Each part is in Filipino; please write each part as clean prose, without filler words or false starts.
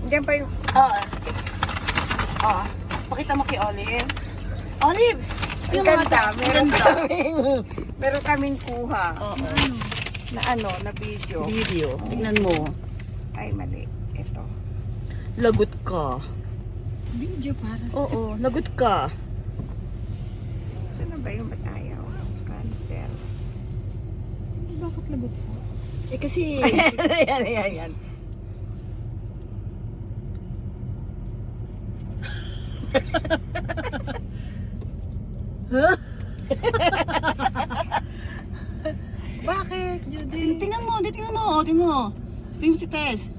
Diyan pa yung... Pakita mo kay Olive. Olive! Ang ganda. Meron kaming kuha. Oo. Na video. Video. Tingnan mo. Ay, mali. Ito. Lagot ka. Video para Oo, lagot ka. Saan ba yung ba't ayaw? Cancel. Bakit lagot ko? Eh kasi... Ayan. Bakit, Judy? Tingnan mo. Tingnan mo. Tingnan mo si Tess.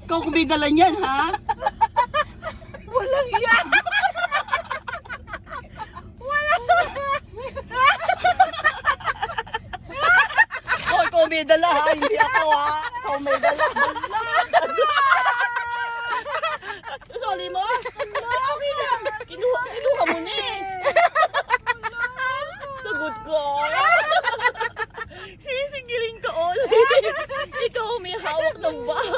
Ikaw kumidalan yan, ha? Walang yan! Oh, ikaw may dala, ha? Hindi ako, ha? Ikaw may dala. Sorry mo? Okay lang. Kinuha mo na eh. Lagot ko. Sisigiling ka, Oli. Ikaw may hawak ng bag.